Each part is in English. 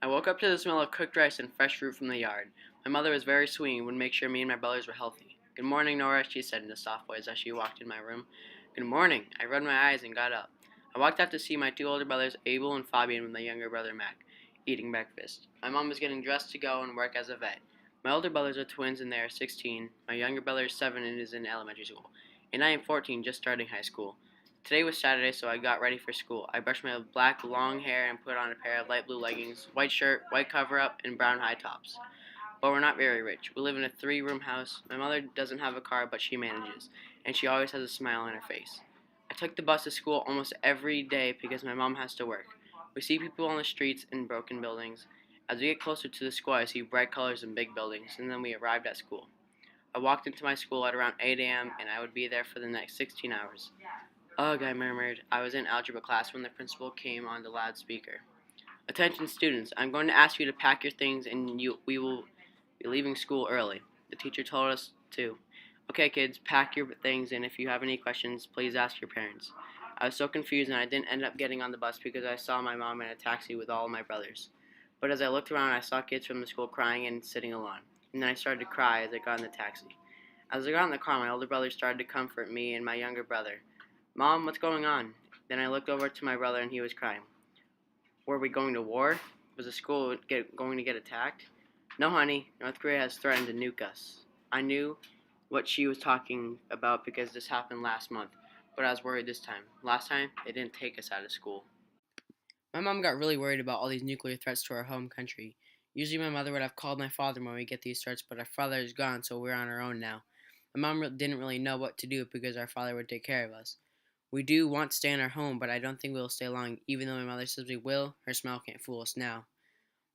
I woke up to the smell of cooked rice and fresh fruit from the yard. My mother was very sweet and would make sure me and my brothers were healthy. "Good morning, Nora," she said in a soft voice as she walked in my room. "Good morning." I rubbed my eyes and got up. I walked out to see my two older brothers, Abel and Fabian, with my younger brother, Mac, eating breakfast. My mom was getting dressed to go and work as a vet. My older brothers are twins and they are 16. My younger brother is 7 and is in elementary school. And I am 14, just starting high school. Today was Saturday, so I got ready for school. I brushed my black long hair and put on a pair of light blue leggings, white shirt, white cover up, and brown high tops. But we're not very rich. We live in a 3-room house. My mother doesn't have a car, but she manages, and she always has a smile on her face. I took the bus to school almost every day because my mom has to work. We see people on the streets and broken buildings. As we get closer to the school, I see bright colors and big buildings, and then we arrived at school. I walked into my school at around 8 a.m., and I would be there for the next 16 hours. "Ugh," I murmured. I was in algebra class when the principal came on the loudspeaker. "Attention students, I'm going to ask you to pack your things and we will be leaving school early." The teacher told us to. "Okay, kids, pack your things, and if you have any questions, please ask your parents." I was so confused and I didn't end up getting on the bus because I saw my mom in a taxi with all my brothers. But as I looked around, I saw kids from the school crying and sitting alone. And then I started to cry as I got in the taxi. As I got in the car, my older brother started to comfort me and my younger brother. "Mom, what's going on?" Then I looked over to my brother and he was crying. "Were we going to war? Was the school going to get attacked?" "No, honey. North Korea has threatened to nuke us." I knew what she was talking about because this happened last month, but I was worried this time. Last time, they didn't take us out of school. My mom got really worried about all these nuclear threats to our home country. Usually my mother would have called my father when we get these threats, but our father is gone, so we're on our own now. My mom didn't really know what to do because our father would take care of us. We do want to stay in our home, but I don't think we'll stay long. Even though my mother says we will, her smile can't fool us now.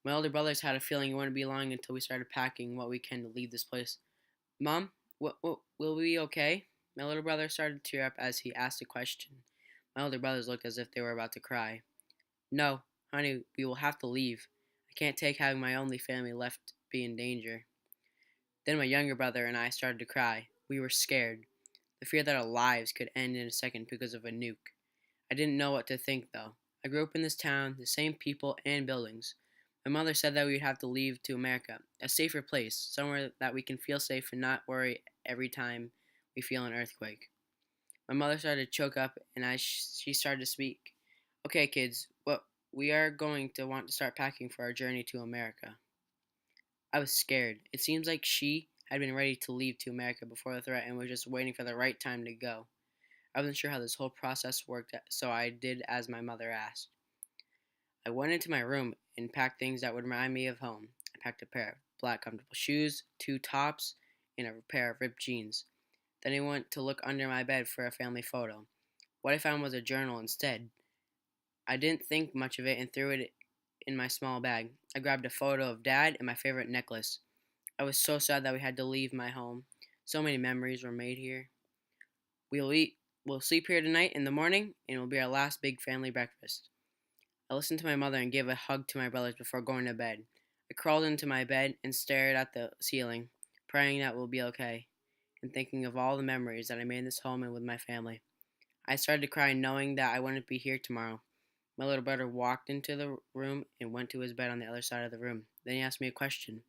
My older brothers had a feeling it wouldn't be long until we started packing what we can to leave this place. "Mom, will we be okay?" My little brother started to tear up as he asked the question. My older brothers looked as if they were about to cry. "No, honey, we will have to leave. I can't take having my only family left be in danger." Then my younger brother and I started to cry. We were scared. The fear that our lives could end in a second because of a nuke. I didn't know what to think, though. I grew up in this town, the same people and buildings. My mother said that we would have to leave to America, a safer place, somewhere that we can feel safe and not worry every time we feel an earthquake. My mother started to choke up, and she started to speak. "Okay, kids, we are going to want to start packing for our journey to America." I was scared. It seems like she had been ready to leave to America before the threat and was just waiting for the right time to go. I wasn't sure how this whole process worked, so I did as my mother asked. I went into my room and packed things that would remind me of home. I packed a pair of black comfortable shoes, 2 tops, and a pair of ripped jeans. Then I went to look under my bed for a family photo. What I found was a journal instead. I didn't think much of it and threw it in my small bag. I grabbed a photo of Dad and my favorite necklace. I was so sad that we had to leave my home. So many memories were made here. We'll eat, we'll sleep here tonight in the morning, and it will be our last big family breakfast. I listened to my mother and gave a hug to my brothers before going to bed. I crawled into my bed and stared at the ceiling, praying that we'll be okay, and thinking of all the memories that I made in this home and with my family. I started to cry knowing that I wouldn't be here tomorrow. My little brother walked into the room and went to his bed on the other side of the room. Then he asked me a question.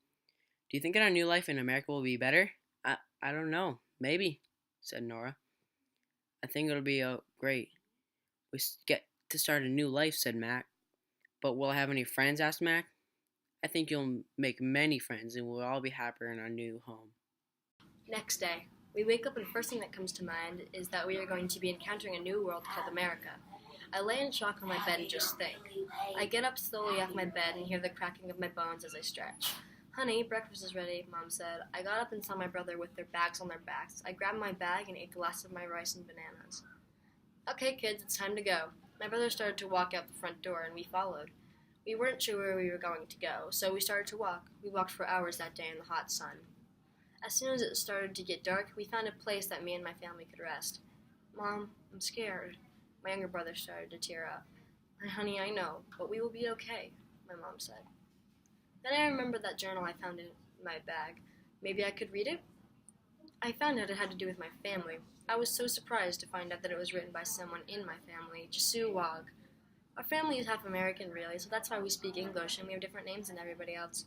"Do you think that our new life in America will be better?" I don't know. Maybe," said Nora. "I think it'll be great. We get to start a new life," said Mac. "But will I have any friends?" asked Mac. "I think you'll make many friends and we'll all be happier in our new home." Next day, we wake up and the first thing that comes to mind is that we are going to be encountering a new world called America. I lay in shock on my bed and just think. I get up slowly off my bed and hear the cracking of my bones as I stretch. "Honey, breakfast is ready," Mom said. I got up and saw my brother with their bags on their backs. I grabbed my bag and ate the last of my rice and bananas. "Okay, kids, it's time to go." My brother started to walk out the front door and we followed. We weren't sure where we were going to go, so we started to walk. We walked for hours that day in the hot sun. As soon as it started to get dark, we found a place that me and my family could rest. "Mom, I'm scared." My younger brother started to tear up. "Honey, I know, but we will be okay," my mom said. Then I remembered that journal I found in my bag. Maybe I could read it? I found out it had to do with my family. I was so surprised to find out that it was written by someone in my family, Jisu Wag. Our family is half American, really, so that's why we speak English and we have different names than everybody else.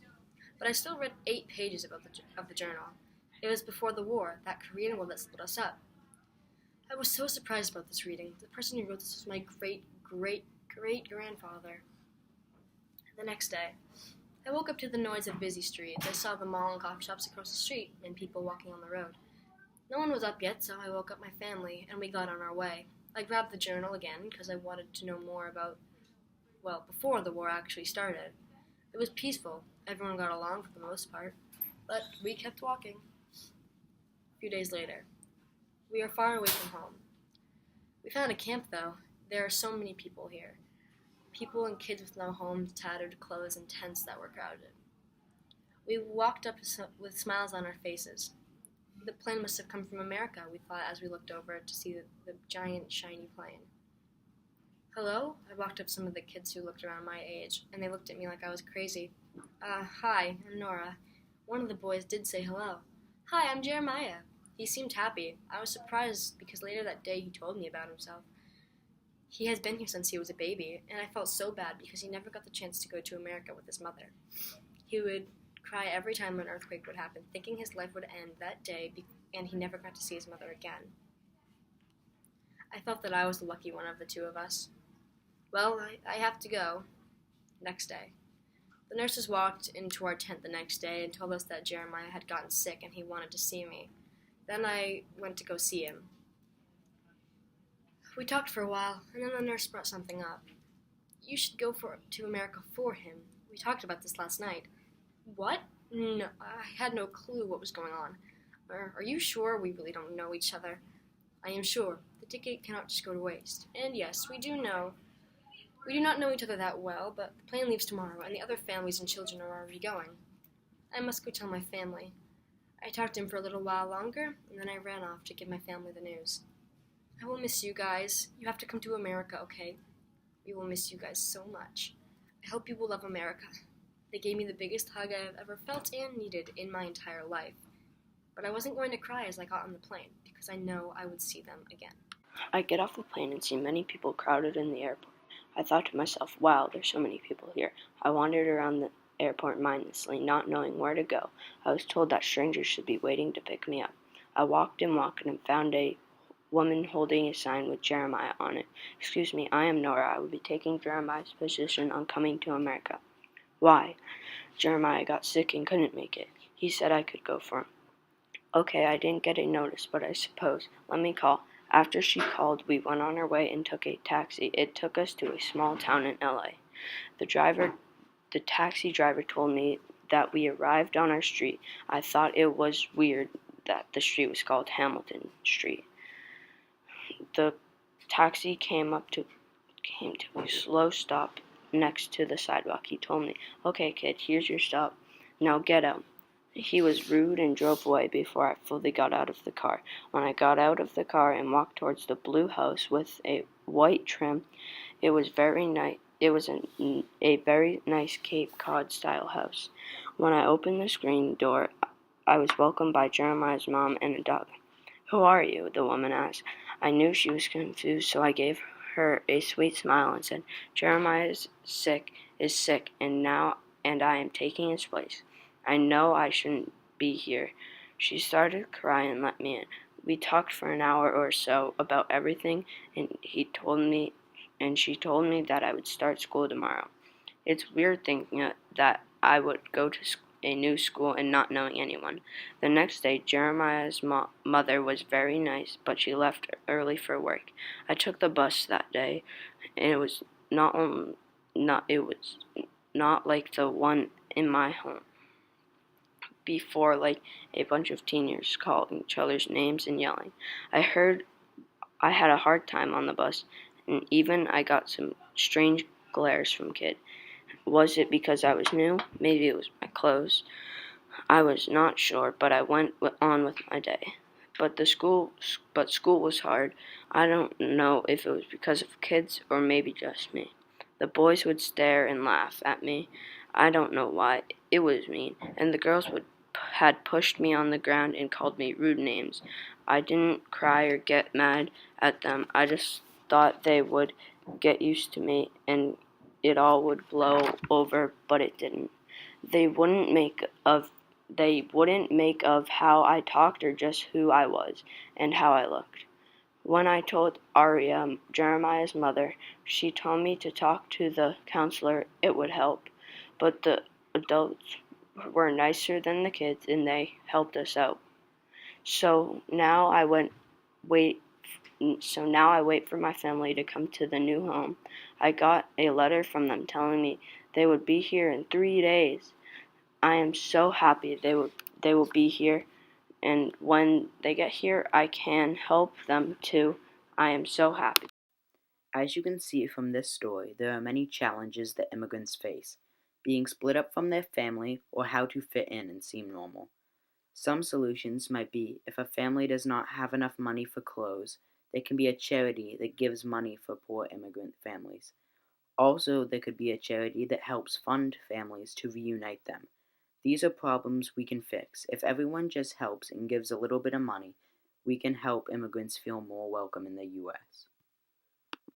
But I still read 8 pages of the journal. It was before the war, that Korean war that split us up. I was so surprised about this reading. The person who wrote this was my great-great-great-grandfather. The next day, I woke up to the noise of busy streets. I saw the mall and coffee shops across the street and people walking on the road. No one was up yet, so I woke up my family and we got on our way. I grabbed the journal again because I wanted to know more about, well, before the war actually started. It was peaceful. Everyone got along for the most part. But we kept walking. A few days later, we are far away from home. We found a camp, though. There are so many people here. People and kids with no homes, tattered clothes, and tents that were crowded. We walked up with smiles on our faces. The plane must have come from America, we thought as we looked over to see the giant, shiny plane. Hello? I walked up to some of the kids who looked around my age, and they looked at me like I was crazy. Hi, I'm Nora. One of the boys did say hello. Hi, I'm Jeremiah. He seemed happy. I was surprised because later that day he told me about himself. He has been here since he was a baby, and I felt so bad because he never got the chance to go to America with his mother. He would cry every time an earthquake would happen, thinking his life would end that day, and he never got to see his mother again. I felt that I was the lucky one of the two of us. Well, I have to go. Next day. The nurses walked into our tent the next day and told us that Jeremiah had gotten sick and he wanted to see me. Then I went to go see him. We talked for a while, and then the nurse brought something up. You should go to America for him. We talked about this last night. What? No, I had no clue what was going on. Are you sure we really don't know each other? I am sure. The ticket cannot just go to waste. And yes, we do not know each other that well, but the plane leaves tomorrow, and the other families and children are already going. I must go tell my family. I talked to him for a little while longer, and then I ran off to give my family the news. I will miss you guys. You have to come to America, okay? We will miss you guys so much. I hope you will love America. They gave me the biggest hug I have ever felt and needed in my entire life. But I wasn't going to cry as I got on the plane, because I know I would see them again. I get off the plane and see many people crowded in the airport. I thought to myself, wow, there's so many people here. I wandered around the airport mindlessly, not knowing where to go. I was told that strangers should be waiting to pick me up. I walked and found a woman holding a sign with Jeremiah on it. Excuse me, I am Nora. I will be taking Jeremiah's position on coming to America. Why? Jeremiah got sick and couldn't make it. He said I could go for him. Okay, I didn't get a notice, but I suppose. Let me call. After she called, we went on our way and took a taxi. It took us to a small town in LA. The taxi driver told me that we arrived on our street. I thought it was weird that the street was called Hamilton Street. The taxi came to a slow stop next to the sidewalk. He told me, "Okay, kid, here's your stop. Now get out." He was rude and drove away before I fully got out of the car. When I got out of the car and walked towards the blue house with a white trim, it was very nice. It was a very nice Cape Cod style house. When I opened the screen door, I was welcomed by Jeremiah's mom and a dog. "Who are you?" the woman asked. I knew she was confused, so I gave her a sweet smile and said, "Jeremiah is sick, and I am taking his place. I know I shouldn't be here." She started to cry and let me in. We talked for an hour or so about everything, and she told me that I would start school tomorrow. It's weird thinking that I would go to a new school and not knowing anyone. The next day, Jeremiah's mother was very nice, but she left early for work. I took the bus that day, and it was not like the one in my home before, like a bunch of teenagers calling each other's names and yelling. I had a hard time on the bus, and even I got some strange glares from kids. Was it because I was new? Maybe it was my clothes. I was not sure, but I went on with my day. But school was hard. I don't know if it was because of kids or maybe just me. The boys would stare and laugh at me. I don't know why. It was mean. And the girls had pushed me on the ground and called me rude names. I didn't cry or get mad at them. I just thought they would get used to me and it all would blow over, but it didn't. They wouldn't make of they wouldn't make of how I talked or just who I was and how I looked. When I told Aria, Jeremiah's mother, she told me to talk to the counselor, it would help. But the adults were nicer than the kids and they helped us out. So now I went wait so now I wait for my family to come to the new home. I got a letter from them telling me they would be here in 3 days. I am so happy they will be here, and when they get here I can help them too. I am so happy. As you can see from this story, there are many challenges that immigrants face, being split up from their family or how to fit in and seem normal. Some solutions might be if a family does not have enough money for clothes, there can be a charity that gives money for poor immigrant families. Also, there could be a charity that helps fund families to reunite them. These are problems we can fix. If everyone just helps and gives a little bit of money, we can help immigrants feel more welcome in the U.S.